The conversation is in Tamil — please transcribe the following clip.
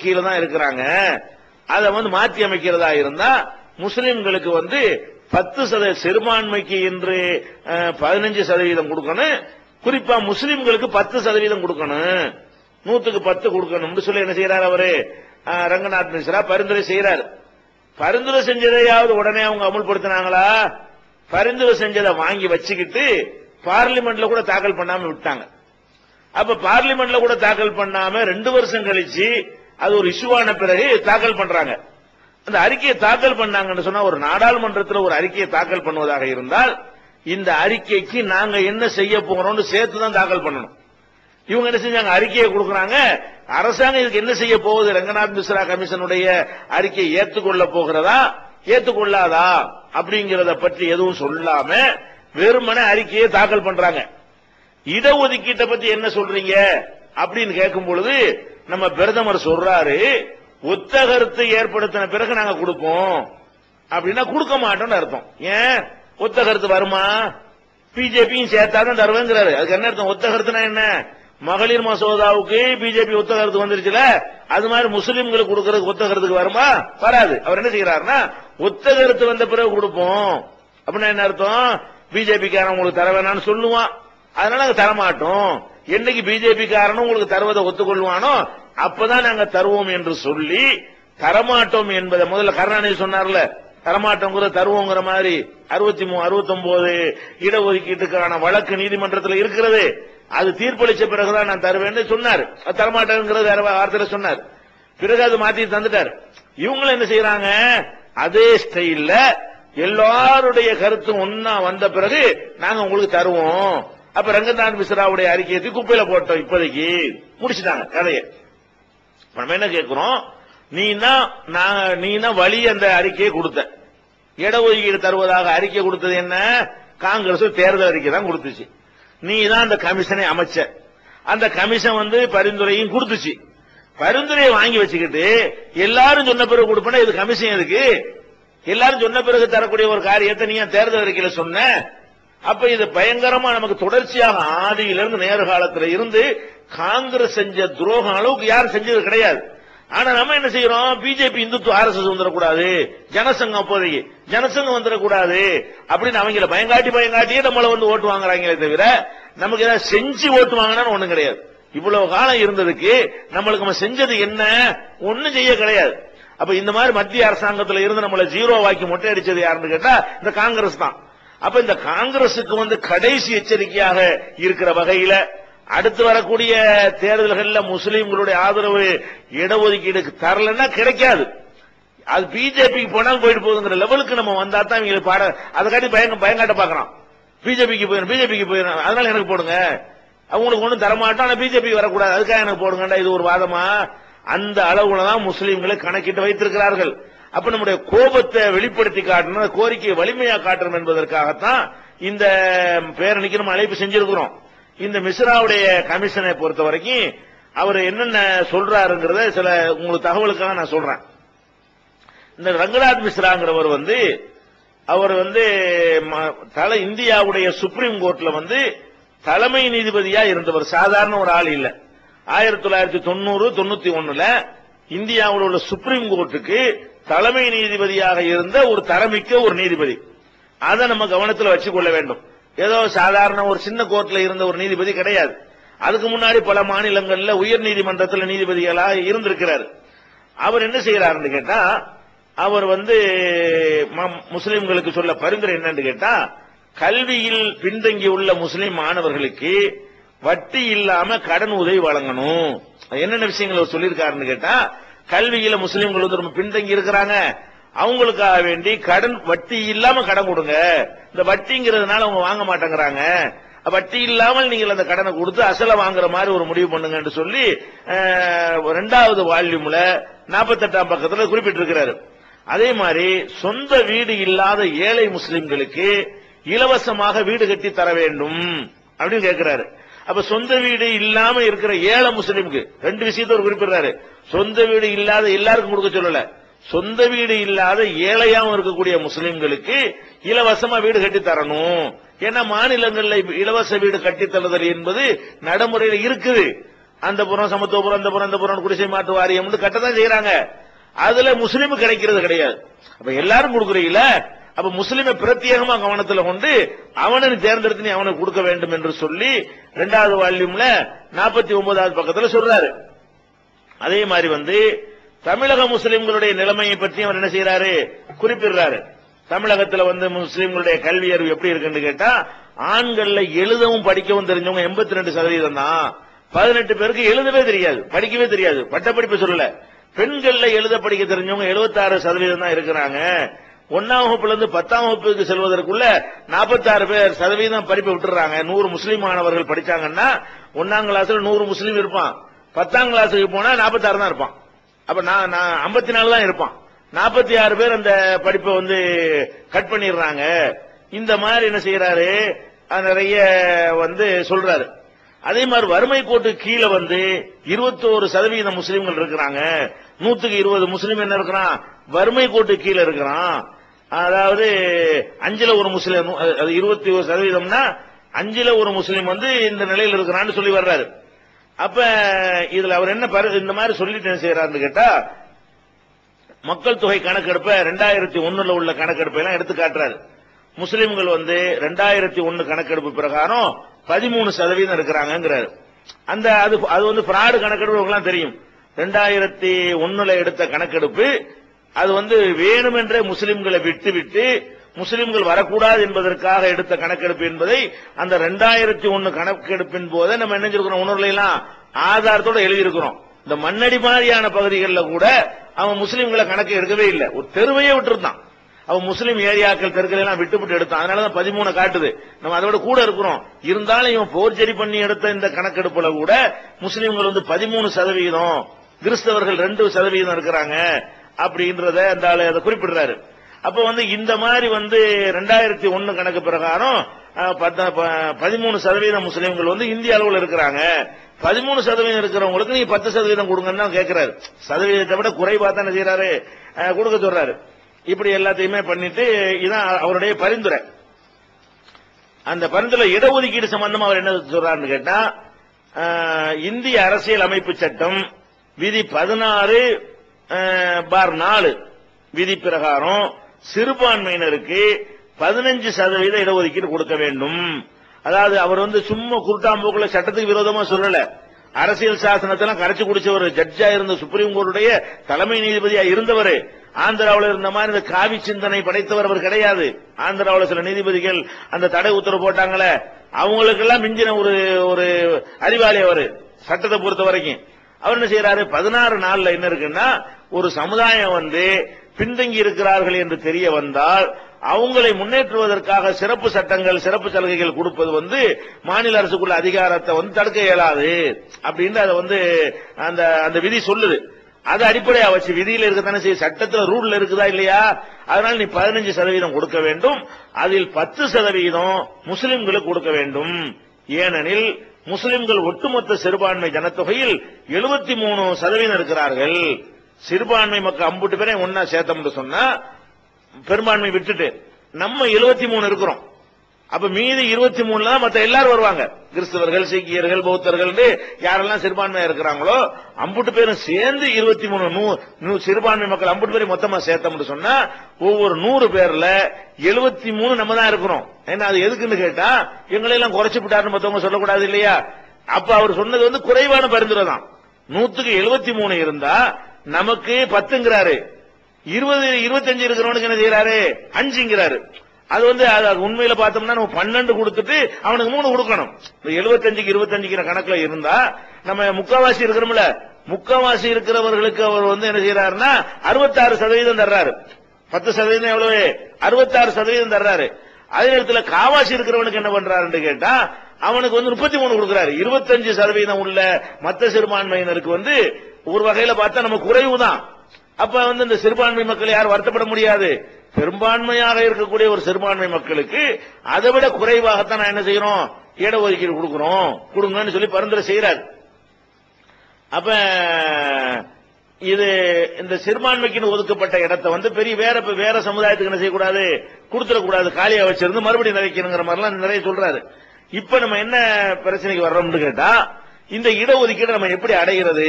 கீழே தான் இருக்கிறாங்க. அதை மாற்றி அமைக்கிறதா இருந்தா முஸ்லிம்களுக்கு 10% சிறுபான்மைக்கு என்று 15% கொடுக்கணும். குறிப்பா முஸ்லிம்களுக்கு 10% கொடுக்கணும், 100க்கு 10 கொடுக்கணும் சொல்லி என்ன செய்யறாரு அவரு ரங்கநாத் மிஸ்ரா பரிந்துரை செய்யறாரு. பரிந்துரை செஞ்சதையாவது உடனே அவங்க அமுல்படுத்தினாங்களா? பரிந்துரை செஞ்சதை வாங்கி வச்சுக்கிட்டு பார்லிமெண்ட்ல கூட தாக்கல் பண்ணாம விட்டாங்க. அப்ப பார்லிமெண்ட்ல கூட தாக்கல் பண்ணாம 2 வருஷம் கழிச்சு அது ஒரு இஷ்யூவான பிறகு தாக்கல் பண்றாங்க. அந்த அறிக்கையை தாக்கல் பண்ணாங்கன்னு சொன்னா, ஒரு நாடாளுமன்றத்தில் ஒரு அறிக்கையை தாக்கல் பண்ணுவதாக இருந்தால் இந்த அறிக்கைக்கு நாங்க என்ன செய்ய போறோம்னு சேர்த்து தான் தாக்கல் பண்ணணும். இவங்க என்ன செஞ்சாங்க, அறிக்கையை கொடுக்கறாங்க. அரசாங்கம் இதுக்கு என்ன செய்ய போகுது, ரங்கநாத் மிஸ்ரா கமிஷனுடைய அறிக்கையை ஏற்றுக்கொள்ள போகிறதா ஏற்றுக்கொள்ளாதா அப்படிங்கறத பற்றி எதுவும் சொல்லாம வெறுமனே அறிக்கையை தாக்கல் பண்றாங்க. இடஒதுக்கீட்டை பத்தி என்ன சொல்றீங்க அப்படின்னு கேட்கும் பொழுது நம்ம பிரதமர் சொல்றாரு, ஒத்த கருத்து ஏற்படுத்தின பிறகு நாங்க கொடுப்போம் அப்படின்னா கொடுக்க மாட்டோம்னு அர்த்தம். ஏன் ஒத்த கருத்து வருமா? பிஜேபியும் சேர்த்தாதான் தருவேங்கிறாரு. அதுக்கு என்ன அர்த்தம்? ஒத்த கருத்துனா என்ன? மகளிர் மசோதாவுக்கு பிஜேபி ஒத்த கருத்து வந்துருச்சுல, அது மாதிரி முஸ்லிம்களுக்கு கொடுக்கறதுக்கு ஒத்த கருத்துக்கு வருமா? வராது. அவர் என்ன செய்யறாருன்னா, ஒத்த கருத்து வந்த பிறகு கொடுப்போம் அப்படின்னா என்ன அர்த்தம்? பிஜேபி காரன் உங்களுக்கு தர வேணாம்னு சொல்லுவான், அதனால நாங்க தரமாட்டோம். என்னைக்கு பிஜேபி காரனும் உங்களுக்கு தருவதை ஒத்துக்கொள்வானோ அப்பதான் நாங்க தருவோம் என்று சொல்லி தரமாட்டோம் என்பதை முதல்ல கருணாநிதி சொன்னார்ல, தரமாட்டோங்கிற தருவோங்கிற மாதிரி 69 இடஒதுக்கீட்டுக்கான வழக்கு நீதிமன்றத்தில் இருக்கிறது. அது தீர்ப்பளிச்ச பிறகுதான் நான் தருவேன்னு சொன்னார். தரமாட்டேங்கிறது வேற வார்த்தையில சொன்னார். பிறகு அது மாத்தி தந்துட்டார். இவங்களும் என்ன செய்யறாங்க, அதே ஸ்டைல்ல எல்லாருடைய கருத்தும் ஒன்னா வந்த பிறகு நாங்க உங்களுக்கு தருவோம். அப்ப ரங்கநாத் மிஸ்ராவுடைய அறிக்கையை குப்பையில போட்டோம், இப்போதைக்கு முடிச்சுட்டாங்க கதையை. நம்ம என்ன கேட்கிறோம், நீ வழி அந்த அறிக்கையை கொடுத்த, இடஒதுக்கீடு தருவதாக அறிக்கை கொடுத்தது என்ன? காங்கிரஸ் தேர்தல் அறிக்கை தான் கொடுத்துச்சு. நீ தான் அந்த கமிஷனை அமைச்ச, அந்த கமிஷன் பரிந்துரையும் கொடுத்துச்சு. பரிந்துரையை வாங்கி வச்சுக்கிட்டு எல்லாரும் சொன்ன பிறகு கொடுப்பேன்னா இது கமிஷன் எதுக்கு? எல்லாரும் சொன்ன பிறகு தரக்கூடிய ஒரு காரியத்தை நீ தேர்தல் அறிக்கையில சொன்ன. அப்ப இது பயங்கரமா நமக்கு தொடர்ச்சியாக ஆதியிலிருந்து நேரு காலத்துல இருந்து காங்கிரஸ் செஞ்ச துரோகம் அளவுக்கு யாரும் செஞ்சது கிடையாது. ஆனா நம்ம என்ன செய்யறோம், பிஜேபி இந்துத்துவ RSS வந்துடக்கூடாது, ஜனசங்கம் அப்போதைக்கு ஜனசங்கம் வந்துடக்கூடாது அப்படின்னு அவங்கள பயங்காட்டியே நம்மள ஓட்டு வாங்குறாங்களே தவிர நமக்கு ஏதாவது செஞ்சு ஓட்டு வாங்கினான்னு ஒண்ணும் கிடையாது. இவ்வளவு காலம் இருந்ததுக்கு நம்மளுக்கு நம்ம செஞ்சது என்ன? ஒண்ணும் செய்ய கிடையாது. அப்ப இந்த மாதிரி மத்திய அரசாங்கத்தில் இருந்து நம்மள ஜீரோவாக்கி மொட்டை அடிச்சது யாருன்னு கேட்டா இந்த காங்கிரஸ் தான். அப்ப இந்த காங்கிரசுக்கு கடைசி எச்சரிக்கையாக இருக்கிற வகையில அடுத்து வரக்கூடிய தேர்தல்கள்ல முஸ்லீம்களுடைய ஆதரவு இடஒதுக்கீடுக்கு தரலன்னா கிடைக்காது. அது பிஜேபிக்கு போனாலும் போயிட்டு போகுதுங்கிற லெவலுக்கு நம்ம வந்தா தான் இவங்களுக்கு பாட அதை காட்டி பயங்காட்ட பாக்குறான். பிஜேபிக்கு போயிடும் அதனால எனக்கு போடுங்க, அவங்களுக்கு ஒண்ணும் தரமாட்டோம், ஆனா பிஜேபி வரக்கூடாது அதுக்காக எனக்கு போடுங்கடா. இது ஒரு வாதமா? அந்த அளவுல தான் முஸ்லீம்களை கணக்கிட்டு வைத்திருக்கிறார்கள். அப்ப நம்முடைய கோபத்தை வெளிப்படுத்தி காட்டணும், கோரிக்கையை வலிமையா காட்டணும் என்பதற்காகத்தான் இந்த பேரணிக்கு நம்ம அழைப்பு செஞ்சிருக்கிறோம். இந்த மிஸ்ராவுடைய கமிஷனை பொறுத்த வரைக்கும் அவர் என்னென்ன சொல்றாருங்கிறத சில உங்களுக்கு தகவலுக்காக நான் சொல்றேன். இந்த ரங்கநாத் மிஸ்ராங்கிறவர் அவர் இந்தியாவுடைய சுப்ரீம் கோர்ட்ல தலைமை நீதிபதியா இருந்தவர், சாதாரண ஒரு ஆள் இல்ல. 1990-91 இந்தியாவில் உள்ள சுப்ரீம் கோர்ட்டுக்கு தலைமை நீதிபதியாக இருந்த ஒரு தரமிக்க ஒரு நீதிபதி. அதை நம்ம கவனத்தில் வச்சுக்கொள்ள வேண்டும். ஏதோ சாதாரண ஒரு சின்ன கோர்ட்ல இருந்த ஒரு நீதிபதி கிடையாது. அதுக்கு முன்னாடி பல மாநிலங்கள்ல உயர் நீதிமன்றத்தில் நீதிபதிகளாக இருந்திருக்கிறார். அவர் என்ன செய்யறாருன்னு கேட்டா, அவர் முஸ்லிம்களுக்கு சொல்ல பரிந்துரை என்னன்னு கேட்டா, கல்வியில் பின்தங்கியுள்ள முஸ்லிம் மாணவர்களுக்கு வட்டி இல்லாம கடன் உதவி வழங்கணும். என்னென்ன விஷயங்கள் சொல்லியிருக்காருன்னு கேட்டா, கல்வியில முஸ்லிம்கள் ரொம்ப பின்தங்கி இருக்கிறாங்க, அவங்களுக்காக வேண்டி கடன் வட்டி இல்லாம கடன் கொடுங்க. இந்த வட்டிங்கிறதுனால அவங்க வாங்க மாட்டேங்கிறாங்க, வட்டி இல்லாமல் நீங்கள் அந்த கடனை கொடுத்து அசல வாங்குற மாதிரி ஒரு முடிவு பண்ணுங்க சொல்லி 2வது வால்யூம்ல 48ஆம் பக்கத்துல குறிப்பிட்டிருக்கிறாரு. அதே மாதிரி சொந்த வீடு இல்லாத ஏழை முஸ்லிம்களுக்கு இலவசமாக வீடு கட்டி தர வேண்டும் அப்படின்னு கேட்கிறாரு. அப்ப சொந்த வீடு இல்லாம இருக்கிற ஏழை முஸ்லிமுக்கு 2 விஷயத்தை ஒரு குறிப்பிடுறாரு. சொந்த வீடு இல்லாத எல்லாருக்கும் கொடுக்க சொல்லல, சொந்த வீடு இல்லாத ஏழையாவும் இருக்கக்கூடிய முஸ்லிம்களுக்கு இலவசமா வீடு கட்டி தரணும். ஏன்னா மாநிலங்களில் இலவச வீடு கட்டித்தருதல் என்பது நடைமுறையில் இருக்குது. அந்த புறம் சமத்துவபுரம் அந்த புறம் அந்த புறம் குடிசை மாற்று வாரியம் கட்டதான் செய்யறாங்க. அதுல முஸ்லீம் கிடைக்கிறது கிடையாது. அப்ப எல்லாரும் கொடுக்குறீங்கள, அப்ப முஸ்லிமை பிரத்யேகமா கவனத்துல கொண்டு அவனை தேர்ந்தெடுத்து நீ அவனுக்கு கொடுக்க வேண்டும் என்று சொல்லி 2வது வால்யூம்ல 49வது பக்கத்துல சொல்றாரு. அதே மாதிரி தமிழக முஸ்லிம்களுடைய நிலைமையை பற்றி அவர் என்ன செய்யறாரு, குறிப்பிடுறாரு. தமிழகத்துல முஸ்லிம்களுடைய கல்வி அறிவு எப்படி இருக்குன்னு கேட்டா, ஆண்கள்ல எழுதவும் படிக்கவும் தெரிஞ்சவங்க 82% தான். 18 பேருக்கு எழுதவே தெரியாது, படிக்கவே தெரியாது, பட்டப்படிப்பு சொல்லல. பெண்கள்ல எழுத படிக்க தெரிஞ்சவங்க 76% தான் இருக்கிறாங்க. 1ஆம் வகுப்புல இருந்து 10ஆம் வகுப்புக்கு செல்வதற்குள்ள 46% படிப்பை விட்டுறாங்க. 100 முஸ்லீம் மாணவர்கள் படிச்சாங்கன்னா 1ஆம் கிளாஸ்ல 100 முஸ்லீம் இருப்பான், 10ஆம் கிளாஸுக்கு போனா 46 தான் இருப்பான். அப்ப நான் 54 தான் இருப்பான். 46 பேர் அந்த படிப்பை கட் பண்ணிடுறாங்க. இந்த மாதிரி என்ன செய்யறாரு, நிறைய சொல்றாரு. அதே மாதிரி வறுமை கோட்டு கீழே 21% முஸ்லீம்கள் இருக்கிறாங்க. 100க்கு 20 முஸ்லீம் என்ன இருக்கிறான், வறுமை கோட்டு கீழே இருக்கிறான். அதாவது 5ல் 1 முஸ்லீம், 21%னா 5ல் 1 முஸ்லீம் இந்த நிலையில் இருக்கிறான்னு சொல்லி வர்றாரு. அப்ப இதுல அவர் என்ன இந்த மாதிரி சொல்லிட்டு என்ன செய்யறாருன்னு கேட்டா, மக்கள் தொகை கணக்கெடுப்ப 2001 உள்ள கணக்கெடுப்பை எல்லாம் எடுத்து காட்டுறாரு. முஸ்லிம்கள் 2001 கணக்கெடுப்பு பிரகாரம் 13% இருக்கிறாங்கிறாரு. அது பிராடு கணக்கெடுப்பு தெரியும். 2001 எடுத்த கணக்கெடுப்பு அது வேணுமென்றே முஸ்லிம்களை விட்டு முஸ்லிம்கள் வரக்கூடாது என்பதற்காக எடுத்த கணக்கெடுப்பு என்பதை அந்த 2001 கணக்கெடுப்பின் போது நம்ம என்ன செஞ்சிருக்கிறோம், உணர்வுல எல்லாம் ஆதாரத்தோட எழுதியிருக்கிறோம். இந்த மண்ணடி மாதிரியான பகுதிகளில் கூட அவன் முஸ்லிம்களை கணக்கு எடுக்கவே இல்லை, ஒரு தெருவையே விட்டுருந்தான். அவன் முஸ்லீம் ஏரியாக்கள் தெருக்கள் எல்லாம் விட்டு எடுத்தான். அதனாலதான் 13 காட்டுது. நம்ம அதோட கூட இருக்கிறோம். இருந்தாலும் இவன் போர்ஜரி பண்ணி எடுத்த இந்த கணக்கெடுப்புல கூட முஸ்லீம்கள் 13%, கிறிஸ்தவர்கள் 2% இருக்கிறாங்க அப்படின்றத அந்த ஆளு அதை குறிப்பிடுறாரு. அப்ப இந்த மாதிரி 2001 கணக்கு பிரகாரம் 13% முஸ்லீம்கள் இந்திய அளவில் இருக்கிறாங்க. 13% இருக்கிறவங்களுக்கு நீங்க 10% கொடுங்கன்னு தான் கேட்கிறாரு. சதவீதத்தை விட குறைவா தான் என்ன செய்யறாரு, கொடுக்க சொல்றாரு. இப்படி எல்லாத்தையுமே பண்ணிட்டு இதான் அவருடைய பரிந்துரை. அந்த பரிந்துரை இடஒதுக்கீடு சம்பந்தமா அவர் என்ன சொல்றாருன்னு கேட்டா, இந்திய அரசியல் அமைப்பு சட்டம் விதி 16/4 விதி பிரகாரம் சிறுபான்மையினருக்கு 15% இடஒதுக்கீடு கொடுக்க வேண்டும். அதாவது அவர் சும்மா குருட்டாம்போக்குல சட்டத்துக்கு விரோதமா சொல்லல. அரசியல் சாசனத்தெல்லாம் கரைச்சு குடிச்சவர், ஜட்ஜா இருந்த சுப்ரீம் கோர்ட்டுடைய தலைமை நீதிபதியா இருந்தவர். ஆந்திராவில் இருந்த மாதிரி இந்த காவி சிந்தனை படைத்தவர் அவர் கிடையாது. ஆந்திராவில் சில நீதிபதிகள் அந்த தடை உத்தரவு போட்டாங்களே, அவங்களுக்கெல்லாம் மிஞ்சின ஒரு அறிவாளி அவர் சட்டத்தை பொறுத்த வரைக்கும். அவர் என்ன செய்யறாரு, 16 என்ன இருக்குன்னா, ஒரு சமுதாயம் பின்தங்கி இருக்கிறார்கள் என்று தெரிய வந்தால் அவங்களை முன்னேற்றுவதற்காக சிறப்பு சட்டங்கள் சிறப்பு சலுகைகள் கொடுப்பது மாநில அரசுக்குள்ள அதிகாரத்தை தடுக்க இயலாது அப்படின்னு அதை அந்த விதி சொல்லுது. அது அடிப்படையா வச்சு விதியில இருக்கத்தானே செய்ய, சட்டத்தில் ரூல்ல இருக்குதா இல்லையா. அதனால நீ 15% கொடுக்க வேண்டும், அதில் 10% முஸ்லிம்களுக்கு கொடுக்க வேண்டும். ஏனெனில் முஸ்லிம்கள் ஒட்டுமொத்த சிறுபான்மை ஜனத்தொகையில் 73% இருக்கிறார்கள். சிறுபான்மை மக்கள் 50 பேரை ஒன்னா சேர்த்தோம்னு சொன்னா, பெரும்பான்மை விட்டுட்டு நம்ம 73 இருக்கிறோம். அப்ப மீதி 23 தான் மத்த எல்லாரும் வருவாங்க. கிறிஸ்தவர்கள், சீக்கியர்கள், பௌத்தர்கள் யாரெல்லாம் சிறுபான்மையா இருக்கிறாங்களோ 50 பேரும் சேர்ந்து 23 சிறுபான்மை மக்கள் 50 பேரை மொத்தமா சேர்த்தோம்னு சொன்னா, ஒவ்வொரு 100 பேர்ல 73 நம்ம தான் இருக்கிறோம். ஏன்னா அது எதுக்குன்னு கேட்டா, எங்களை எல்லாம் குறைச்சு விட்டாருன்னு மத்தவங்க சொல்லக்கூடாது இல்லையா. அப்ப அவர் சொன்னது குறைவான பரிந்துரை தான். 100க்கு 73 இருந்தா நமக்கு 10ங்கிறாரு, 25 இருக்கிறவனுக்கு என்ன செய்யறாரு, 5ங்கிறாரு. அது உண்மையில பார்த்தோம்னா நம்ம 12 கொடுத்துட்டு அவனுக்கு 3 கொடுக்கணும். 75க்கு 25 கணக்குல இருந்தா நம்ம முக்காவாசி இருக்கிறோம்ல, முக்காவாசி இருக்கிறவர்களுக்கு அவர் என்ன செய்யறாருன்னா 66% தர்றாரு. 10% எவ்வளவு, 66% தர்றாரு. அதே நேரத்தில் காவாசி இருக்கிறவனுக்கு என்ன பண்றாருன்னு கேட்டா, அவனுக்கு 33 கொடுக்கிறாரு. 25% உள்ள மற்ற சிறுபான்மையினருக்கு ஒரு வகையில பார்த்தா நம்ம குறைவுதான். அப்ப இந்த சிறுபான்மை மக்கள் யாரும் வருத்தப்பட முடியாது. பெரும்பான்மையாக இருக்கக்கூடிய ஒரு சிறுபான்மை மக்களுக்கு அதை விட குறைவாகத்தான் நான் என்ன செய்யறோம், இடஒதுக்கீடு கொடுங்கன்னு சொல்லி பரிந்துரை செய்யறாரு. அப்ப இது இந்த சிறுபான்மைக்கு ஒதுக்கப்பட்ட இடத்தை பெரிய வேற சமுதாயத்துக்கு என்ன செய்யக்கூடாது, கொடுத்துடக்கூடாது, காலியா வச்சிருந்து மறுபடியும் நிறைக்கணுங்கிற மாதிரிலாம் நிறைய சொல்றாரு. இப்ப நம்ம என்ன பிரச்சனைக்கு வர்றோம்னு கேட்டா, இந்த இடஒதுக்கீடு நம்ம எப்படி அடைகிறது?